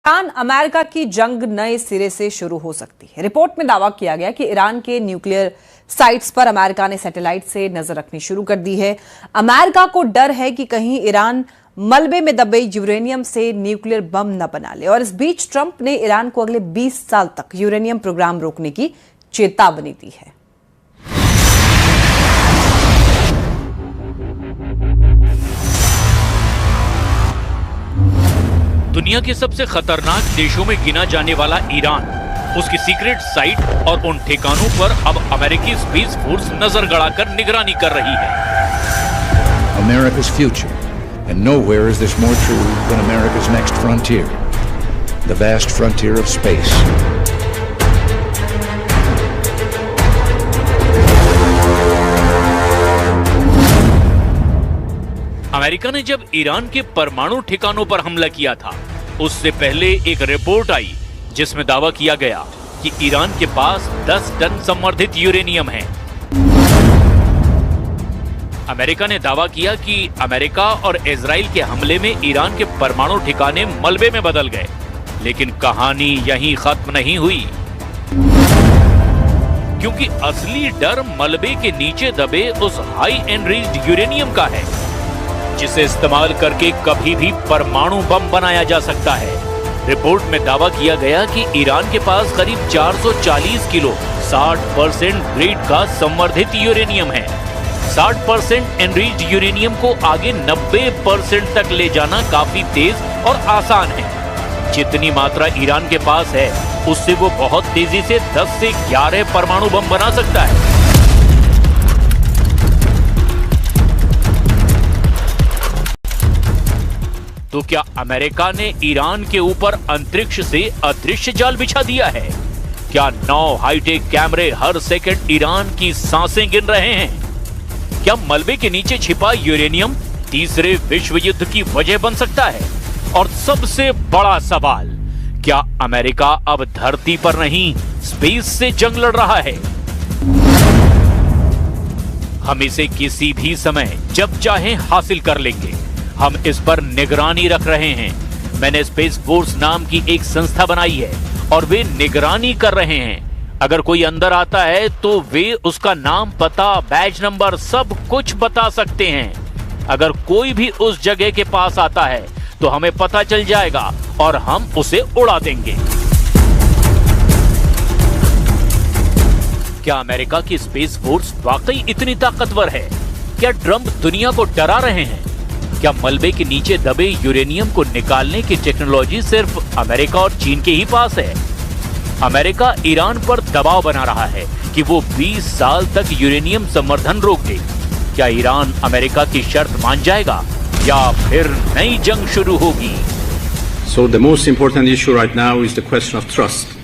Iran America की जंग नए सिरे से शुरू हो सकती है। रिपोर्ट में दावा किया गया कि ईरान के न्यूक्लियर साइट्स पर अमेरिका ने सैटेलाइट से नजर रखनी शुरू कर दी है। अमेरिका को डर है कि कहीं ईरान मलबे में दबे यूरेनियम से न्यूक्लियर बम न बना ले। और इस बीच ट्रंप ने ईरान को अगले 20 साल तक यूरेनियम प्रोग्राम रोकने की चेतावनी दी है। दुनिया के सबसे खतरनाक देशों में गिना जाने वाला ईरान, उसकी सीक्रेट साइट और उन ठिकानों पर अब अमेरिकी स्पेस फोर्स नजर गड़ाकर निगरानी कर रही है। America's future, and nowhere is this more true than America's next frontier, the vast frontier of space. America ने जब ईरान के परमाणु ठिकानों पर हमला किया था, उससे पहले एक रिपोर्ट आई जिसमें दावा किया गया कि ईरान के पास 10 टन संवर्धित यूरेनियम है। अमेरिका ने दावा किया कि अमेरिका और इजराइल के हमले में ईरान के परमाणु ठिकाने मलबे में बदल गए। लेकिन कहानी यहीं खत्म नहीं हुई, क्योंकि असली डर मलबे के नीचे दबे उस हाई एनरिच्ड यूरेनियम का है, जिसे इस्तेमाल करके कभी भी परमाणु बम बनाया जा सकता है। रिपोर्ट में दावा किया गया कि ईरान के पास करीब 440 किलो 60% ग्रेड का संवर्धित यूरेनियम है। 60% एनरिच्ड यूरेनियम को आगे 90% तक ले जाना काफी तेज और आसान है। जितनी मात्रा ईरान के पास है, उससे वो बहुत तेजी से 10 से 11 परमाणु बम बना सकता है। तो क्या अमेरिका ने ईरान के ऊपर अंतरिक्ष से अदृश्य जाल बिछा दिया है? क्या 9 हाईटेक कैमरे हर सेकंड ईरान की सांसें गिन रहे हैं? क्या मलबे के नीचे छिपा यूरेनियम तीसरे विश्व युद्ध की वजह बन सकता है? और सबसे बड़ा सवाल, क्या अमेरिका अब धरती पर नहीं, स्पेस से जंग लड़ रहा है? हम इसे किसी भी समय जब चाहें हासिल कर लेंगे। हम इस पर निगरानी रख रहे हैं। मैंने स्पेस फोर्स नाम की एक संस्था बनाई है और वे निगरानी कर रहे हैं। अगर कोई अंदर आता है तो वे उसका नाम, पता, बैज नंबर सब कुछ बता सकते हैं। अगर कोई भी उस जगह के पास आता है तो हमें पता चल जाएगा और हम उसे उड़ा देंगे। क्या अमेरिका की स्पेस फोर्स वाकई इतनी ताकतवर है? क्या ट्रंप दुनिया को डरा रहे हैं? क्या मलबे के नीचे दबे यूरेनियम को निकालने की टेक्नोलॉजी सिर्फ अमेरिका और चीन के ही पास है? अमेरिका ईरान पर दबाव बना रहा है कि वो 20 साल तक यूरेनियम संवर्धन रोक दे। क्या ईरान अमेरिका की शर्त मान जाएगा या फिर नई जंग शुरू होगी? So the most important issue right now is the question of trust.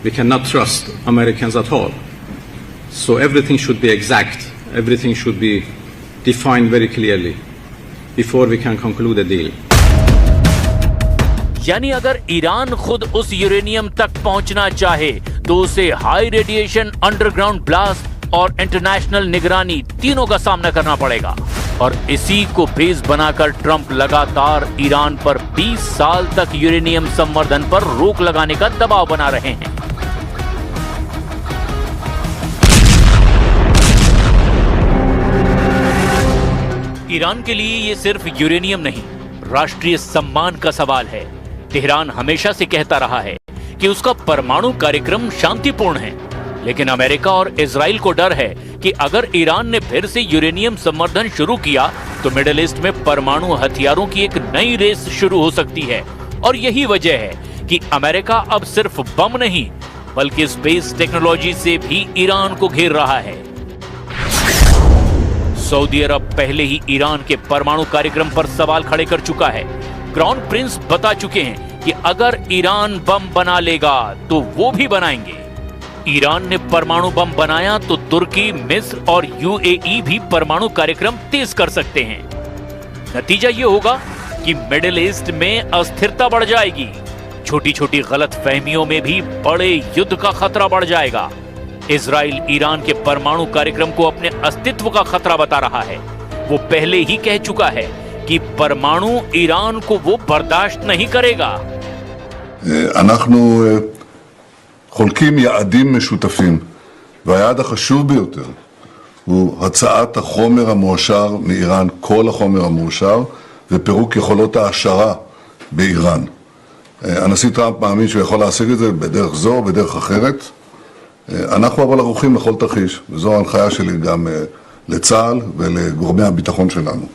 We cannot trust Americans at all. So everything should be exact. Everything should be defined very clearly before we can conclude a deal. यानी अगर Iran खुद उस uranium तक पहुंचना चाहे तो उसे high radiation, underground blast और इंटरनेशनल निगरानी तीनों का सामना करना पड़ेगा। और इसी को बेस बनाकर ट्रंप लगातार ईरान पर 20 साल तक यूरेनियम संवर्धन पर रोक लगाने का दबाव बना रहे हैं। ईरान के लिए ये सिर्फ यूरेनियम नहीं, राष्ट्रीय सम्मान का सवाल है। तेहरान हमेशा से कहता रहा है कि उसका परमाणु कार्यक्रम शांतिपूर्ण है, लेकिन अमेरिका और इजराइल को डर है कि अगर ईरान ने फिर से यूरेनियम संवर्धन शुरू किया तो मिडिल ईस्ट में परमाणु हथियारों की एक नई रेस शुरू हो सकती है। और यही वजह है कि अमेरिका अब सिर्फ बम नहीं, बल्कि स्पेस टेक्नोलॉजी से भी ईरान को घेर रहा है। सऊदी अरब पहले ही ईरान के परमाणु कार्यक्रम पर सवाल खड़े कर चुका है। क्राउन प्रिंस बता चुके हैं कि अगर ईरान बम बना लेगा तो वो भी बनाएंगे। ईरान ने परमाणु बम बनाया तो तुर्की, मिस्र और यूएई भी परमाणु कार्यक्रम तेज कर सकते हैं। नतीजा ये होगा कि मिडिल ईस्ट में अस्थिरता बढ़ जाएगी। छोटी छोटी गलतफहमियों में भी बड़े युद्ध का खतरा बढ़ जाएगा। इजराइल ईरान के परमाणु कार्यक्रम को अपने अस्तित्व का खतरा बता रहा है। वो पहले ही कह चुका है कि परमाणु ईरान को वो बर्दाश्त नहीं करेगा। אנחנו חולקים יעדים משותפים, והיעד החשוב ביותר הוא הצעת החומר המועשר מאיראן, כל החומר המועשר, ופירוק יכולות העשרה באיראן. הנשיא טראמפ מאמין שהוא יכול להשיג את זה בדרך זו או בדרך אחרת. אנחנו אבל ערוכים לכל תרחיש, וזו ההנחיה שלי גם לצה"ל ולגורמי הביטחון שלנו.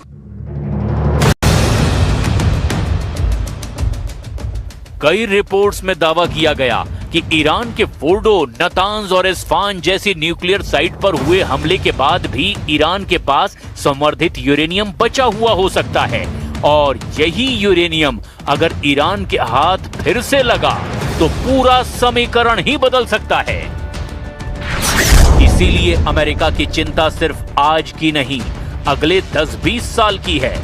कई रिपोर्ट्स में दावा किया गया कि ईरान के फोर्डो, नतांज और इस्फान जैसी न्यूक्लियर साइट पर हुए हमले के बाद भी ईरान के पास संवर्धित यूरेनियम बचा हुआ हो सकता है, और यही यूरेनियम अगर ईरान के हाथ फिर से लगा तो पूरा समीकरण ही बदल सकता है। इसीलिए अमेरिका की चिंता सिर्फ आज की नहीं, अगले 10-20 साल की है।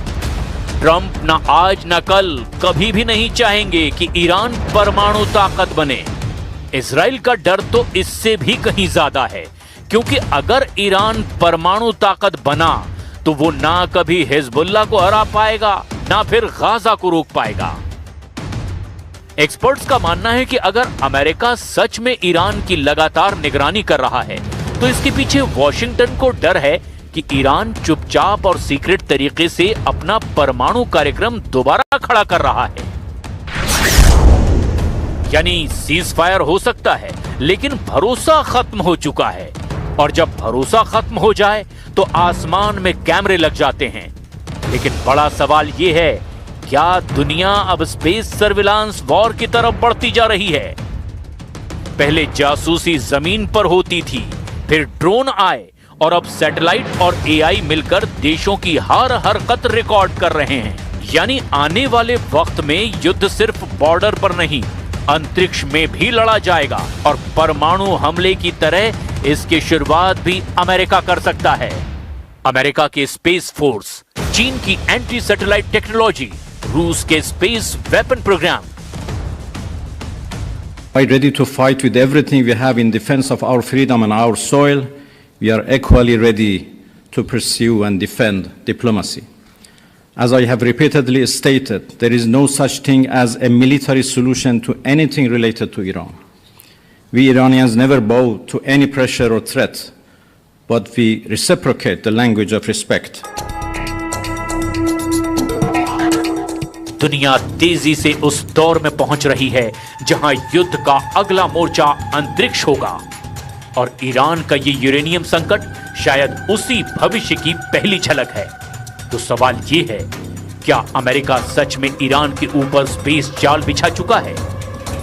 ट्रंप न आज न कल कभी भी नहीं चाहेंगे कि ईरान परमाणु ताकत बने। इजराइल का डर तो इससे भी कहीं ज्यादा है, क्योंकि अगर ईरान परमाणु ताकत बना तो वो ना कभी हिजबुल्लाह को हरा पाएगा, ना फिर गाजा को रोक पाएगा। एक्सपर्ट्स का मानना है कि अगर अमेरिका सच में ईरान की लगातार निगरानी कर रहा है तो इसके पीछे वॉशिंगटन को डर है कि ईरान चुपचाप और सीक्रेट तरीके से अपना परमाणु कार्यक्रम दोबारा खड़ा कर रहा है। यानी सीज फायर हो सकता है, लेकिन भरोसा खत्म हो चुका है, और जब भरोसा खत्म हो जाए तो आसमान में कैमरे लग जाते हैं। लेकिन बड़ा सवाल यह है, क्या दुनिया अब स्पेस सर्विलांस वॉर की तरफ बढ़ती जा रही है? पहले जासूसी जमीन पर होती थी, फिर ड्रोन आए, और अब सैटेलाइट और एआई मिलकर देशों की हर हरकत रिकॉर्ड कर रहे हैं। यानी आने वाले वक्त में युद्ध सिर्फ बॉर्डर पर नहीं, अंतरिक्ष में भी लड़ा जाएगा, और परमाणु हमले की तरह इसकी शुरुआत भी अमेरिका कर सकता है। अमेरिका के स्पेस फोर्स, चीन की एंटी सैटेलाइट टेक्नोलॉजी, रूस के space weapon programme. Quite ready to fight with everything we have in defense of our freedom and our soil. We are equally ready to pursue and defend diplomacy. As I have repeatedly stated, there is no such thing as a military solution to anything related to Iran. We Iranians never bow to any pressure or threat, but we reciprocate the language of respect. दुनिया तेजी से उस दौर में पहुंच रही है जहां युद्ध का अगला मोर्चा अंतरिक्ष होगा, और ईरान का ये यूरेनियम संकट शायद उसी भविष्य की पहली झलक है। तो सवाल ये है, क्या अमेरिका सच में ईरान के ऊपर स्पेस जाल बिछा चुका है?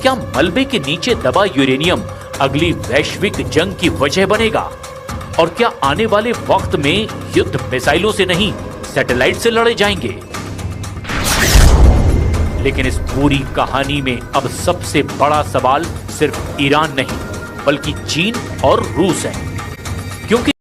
क्या मलबे के नीचे दबा यूरेनियम अगली वैश्विक जंग की वजह बनेगा? और क्या आने वाले वक्त में युद्ध मिसाइलों से नहीं, सैटेलाइट से लड़े जाएंगे? लेकिन इस पूरी कहानी में अब सबसे बड़ा सवाल सिर्फ ईरान नहीं, बल्कि चीन और रूस है, क्योंकि